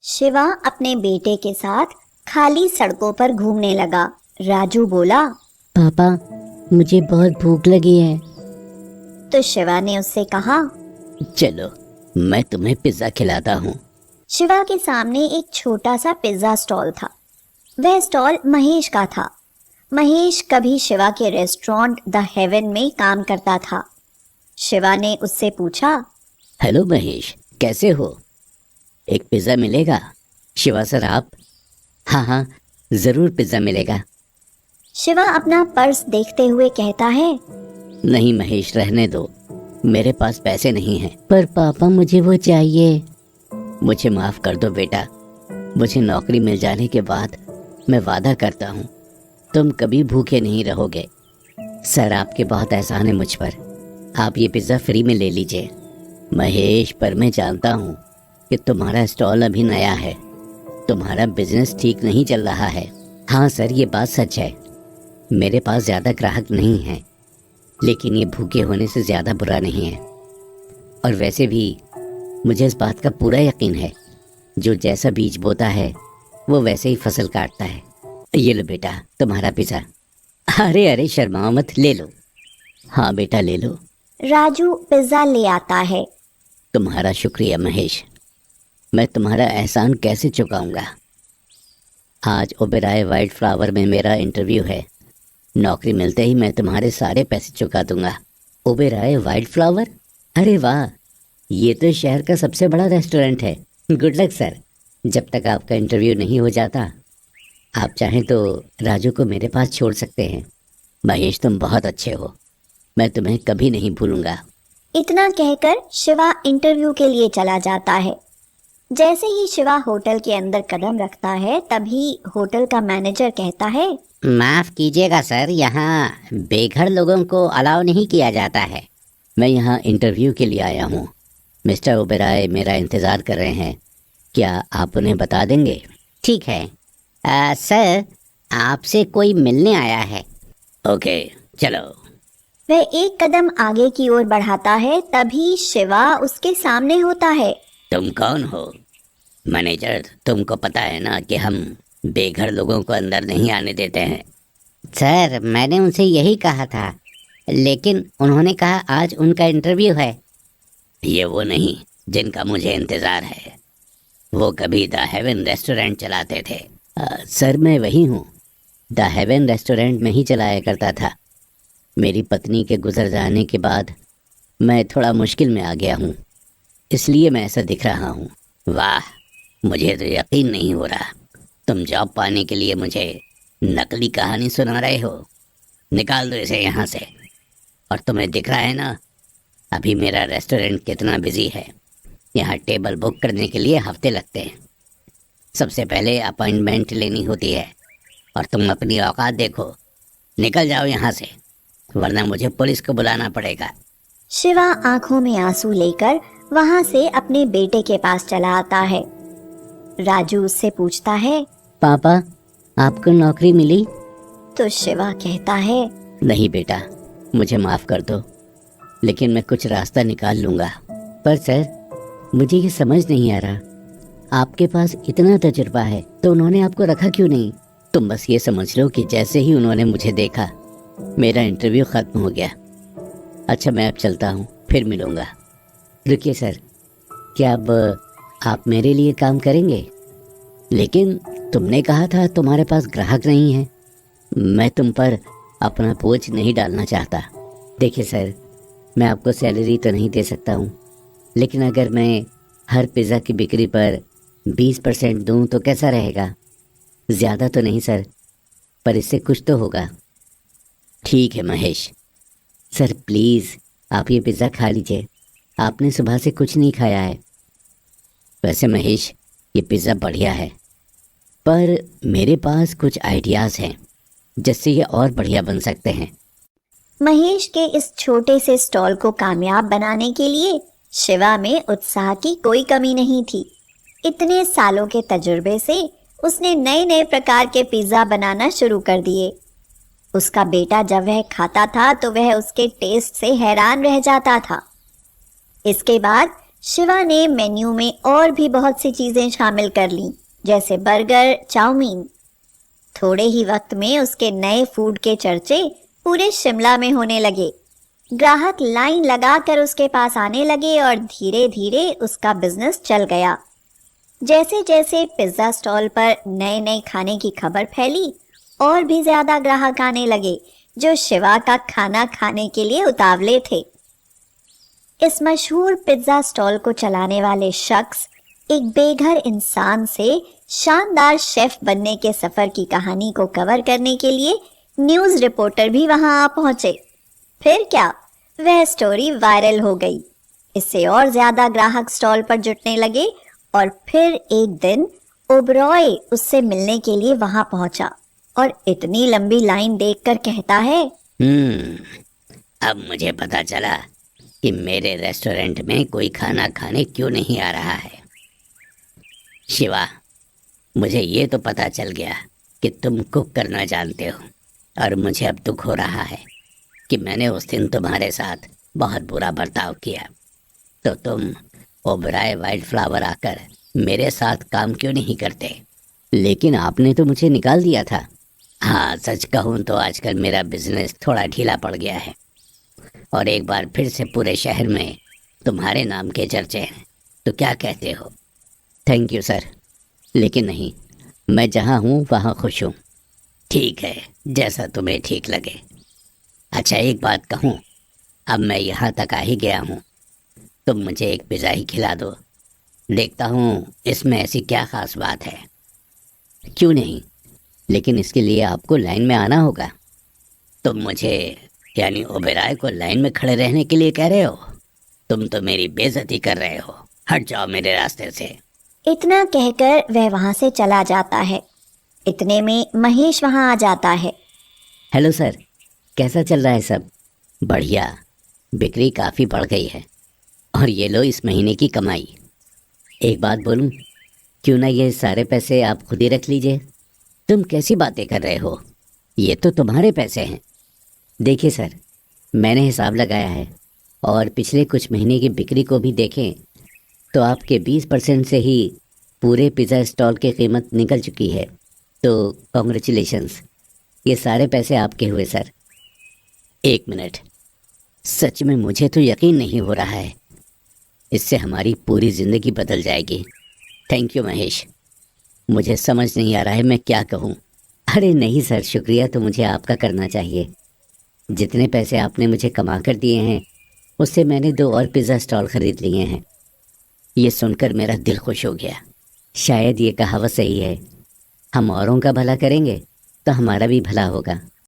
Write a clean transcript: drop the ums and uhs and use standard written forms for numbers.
शिवा अपने बेटे के साथ खाली सड़कों पर घूमने लगा। राजू बोला, पापा मुझे बहुत भूख लगी है। तो शिवा ने उससे कहा, चलो मैं तुम्हें पिज्जा खिलाता हूँ। शिवा के सामने एक छोटा सा पिज्जा स्टॉल था। वह स्टॉल महेश का था। महेश कभी शिवा के रेस्टोरेंट द हेवन में काम करता था। शिवा ने उससे पूछा, हेलो महेश, कैसे हो? एक पिज्ज़ा मिलेगा? शिवा सर आप? हाँ ज़रूर पिज्ज़ा मिलेगा। शिवा अपना पर्स देखते हुए कहता है, नहीं महेश, रहने दो, मेरे पास पैसे नहीं हैं। पर पापा मुझे वो चाहिए। मुझे माफ़ कर दो बेटा, मुझे नौकरी मिल जाने के बाद मैं वादा करता हूँ तुम कभी भूखे नहीं रहोगे। सर आपके बहुत एहसान है मुझ पर, आप ये पिज़्ज़ा फ्री में ले लीजिए। महेश, पर मैं जानता हूँ कि तुम्हारा स्टॉल अभी नया है, तुम्हारा बिजनेस ठीक नहीं चल रहा है। हाँ सर, ये बात सच है, मेरे पास ज़्यादा ग्राहक नहीं हैं, लेकिन ये भूखे होने से ज़्यादा बुरा नहीं है। और वैसे भी मुझे इस बात का पूरा यकीन है, जो जैसा बीज बोता है वो वैसे ही फसल काटता है। ये लो बेटा तुम्हारा पिज़्ज़ा। अरे शर्माओ मत, ले लो। हाँ बेटा ले लो। राजू पिज्जा ले आता है। तुम्हारा शुक्रिया महेश, मैं तुम्हारा एहसान कैसे चुकाऊंगा। आज ओबेरॉय वाइल्ड फ्लावर में मेरा इंटरव्यू है, नौकरी मिलते ही मैं तुम्हारे सारे पैसे चुका दूंगा। Oberoi wild flower? अरे वाह, ये तो शहर का सबसे बड़ा रेस्टोरेंट है। Good luck sir. जब तक आपका इंटरव्यू नहीं हो जाता, आप चाहें तो राजू को मेरे पास छोड़ सकते हैं। महेश तुम बहुत अच्छे हो, मैं तुम्हें कभी नहीं भूलूंगा। इतना कहकर शिवा इंटरव्यू के लिए चला जाता है। जैसे ही शिवा होटल के अंदर कदम रखता है, तभी होटल का मैनेजर कहता है, माफ़ कीजिएगा सर, यहाँ बेघर लोगों को अलाउ नहीं किया जाता है। मैं यहाँ इंटरव्यू के लिए आया हूँ। मिस्टर ओबेरॉय मेरा इंतज़ार कर रहे हैं, क्या आप उन्हें बता देंगे? ठीक है सर, आपसे कोई मिलने आया है। ओके चलो। वह एक कदम आगे की ओर बढ़ाता है, तभी शिवा उसके सामने होता है। तुम कौन हो? मैनेजर, तुमको पता है ना कि हम बेघर लोगों को अंदर नहीं आने देते हैं। सर मैंने उनसे यही कहा था, लेकिन उन्होंने कहा आज उनका इंटरव्यू है। ये वो नहीं जिनका मुझे इंतज़ार है, वो कभी द हेवन रेस्टोरेंट चलाते थे। सर मैं वही हूँ, द हेवन रेस्टोरेंट में ही चलाया करता था। मेरी पत्नी के गुजर जाने के बाद मैं थोड़ा मुश्किल में आ गया हूँ, इसलिए मैं ऐसा दिख रहा हूँ। वाह, मुझे तो यकीन नहीं हो रहा, तुम जॉब पाने के लिए मुझे नकली कहानी सुना रहे हो। निकाल दो इसे यहाँ से। और तुम्हें दिख रहा है ना अभी मेरा रेस्टोरेंट कितना बिजी है, यहाँ टेबल बुक करने के लिए हफ्ते लगते हैं। सबसे पहले अपॉइंटमेंट लेनी होती है, और तुम अपनी औकात देखो। निकल जाओ यहाँ से, वरना मुझे पुलिस को बुलाना पड़ेगा। शिवा आंखों में आंसू लेकर वहां से अपने बेटे के पास चला आता है। राजू उससे पूछता है, पापा आपको नौकरी मिली? तो शिवा कहता है, नहीं बेटा, मुझे माफ़ कर दो, लेकिन मैं कुछ रास्ता निकाल लूँगा। पर सर मुझे ये समझ नहीं आ रहा, आपके पास इतना तजुर्बा है तो उन्होंने आपको रखा क्यों नहीं? तुम बस ये समझ लो कि जैसे ही उन्होंने मुझे देखा, मेरा इंटरव्यू ख़त्म हो गया। अच्छा मैं अब चलता हूँ, फिर मिलूँगा। रुकिए सर, क्या अब आप मेरे लिए काम करेंगे? लेकिन तुमने कहा था तुम्हारे पास ग्राहक नहीं है। मैं तुम पर अपना बोझ नहीं डालना चाहता। देखिए सर, मैं आपको सैलरी तो नहीं दे सकता हूँ, लेकिन अगर मैं हर पिज़्ज़ा की बिक्री पर 20% दूँ तो कैसा रहेगा? ज़्यादा तो नहीं सर, पर इससे कुछ तो होगा। ठीक है महेश। सर प्लीज़ आप ये पिज़्ज़ा खा लीजिए, आपने सुबह से कुछ नहीं खाया है। वैसे महेश, ये पिज़्ज़ा बढ़िया है, पर मेरे पास कुछ आइडियाज़ हैं जिससे ये और बढ़िया बन सकते हैं। महेश के इस छोटे से स्टॉल को कामयाब बनाने के लिए शिवा में उत्साह की कोई कमी नहीं थी। इतने सालों के तजुर्बे से उसने नए नए प्रकार के पिज्ज़ा बनाना शुरू कर दिए। उसका बेटा जब वह खाता था तो वह उसके टेस्ट से हैरान रह जाता था। इसके बाद शिवा ने मेन्यू में और भी बहुत सी चीजें शामिल कर लीं, जैसे बर्गर, चाउमीन। थोड़े ही वक्त में उसके नए फूड के चर्चे पूरे शिमला में होने लगे। ग्राहक लाइन लगाकर उसके पास आने लगे और धीरे धीरे उसका बिजनेस चल गया। जैसे जैसे पिज्जा स्टॉल पर नए नए खाने की खबर फैली, और भी ज्यादा ग्राहक आने लगे जो शिवा का खाना खाने के लिए उतावले थे। इस मशहूर पिज्जा स्टॉल को चलाने वाले शख्स एक बेघर इंसान से शानदार शेफ बनने के सफर की कहानी को कवर करने के लिए न्यूज़ रिपोर्टर भी वहां आ पहुंचे। फिर क्या, वह स्टोरी वायरल हो गई। इससे और ज्यादा ग्राहक स्टॉल पर जुटने लगे और फिर एक दिन ओबरॉय उससे मिलने के लिए वहां पहुंचा और इतनी लंबी लाइन देखकर कहता है, अब मुझे पता चला कि मेरे रेस्टोरेंट में कोई खाना खाने क्यों नहीं आ रहा है। शिवा, मुझे ये तो पता चल गया कि तुम कुक करना जानते हो, और मुझे अब दुख हो रहा है कि मैंने उस दिन तुम्हारे साथ बहुत बुरा बर्ताव किया। तो तुम ओबराय वाइल्ड फ्लावर आकर मेरे साथ काम क्यों नहीं करते? लेकिन आपने तो मुझे निकाल दिया था। हाँ, सच कहूँ तो आजकल मेरा बिजनेस थोड़ा ढीला पड़ गया है और एक बार फिर से पूरे शहर में तुम्हारे नाम के चर्चे हैं। तो क्या कहते हो? थैंक यू सर, लेकिन नहीं, मैं जहाँ हूँ वहाँ खुश हूँ। ठीक है, जैसा तुम्हें ठीक लगे। अच्छा, एक बात कहूँ, अब मैं यहाँ तक आ ही गया हूँ, तुम मुझे एक पिज़्ज़ा ही खिला दो। देखता हूँ इसमें ऐसी क्या ख़ास बात है। क्यों नहीं, लेकिन इसके लिए आपको लाइन में आना होगा। तुम मुझे यानी ओबेराय को लाइन में खड़े रहने के लिए कह रहे हो? तुम तो मेरी बेइज्जती कर रहे हो। हट जाओ मेरे रास्ते से। इतना कहकर वह वहां से चला जाता है। इतने में महेश वहां आ जाता है। हेलो सर, कैसा चल रहा है सब? बढ़िया, बिक्री काफ़ी बढ़ गई है और ये लो इस महीने की कमाई। एक बात बोलूं, क्यों ना ये सारे पैसे आप खुद ही रख लीजिए। तुम कैसी बातें कर रहे हो? ये तो तुम्हारे पैसे हैं। देखिए सर, मैंने हिसाब लगाया है और पिछले कुछ महीने की बिक्री को भी देखें तो आपके 20% से ही पूरे पिज़्ज़ा स्टॉल की कीमत निकल चुकी है। तो कॉन्ग्रेचुलेशंस, ये सारे पैसे आपके हुए सर। एक मिनट, सच में मुझे तो यकीन नहीं हो रहा है। इससे हमारी पूरी ज़िंदगी बदल जाएगी। Thank you Mahesh. मुझे समझ नहीं आ रहा है मैं क्या कहूँ। अरे नहीं सर, शुक्रिया तो मुझे आपका करना चाहिए। जितने पैसे आपने मुझे कमा कर दिए हैं उससे मैंने 2 और पिज़्ज़ा स्टॉल ख़रीद लिए हैं। ये सुनकर मेरा दिल खुश हो गया। शायद ये कहावत सही है, हम औरों का भला करेंगे तो हमारा भी भला होगा।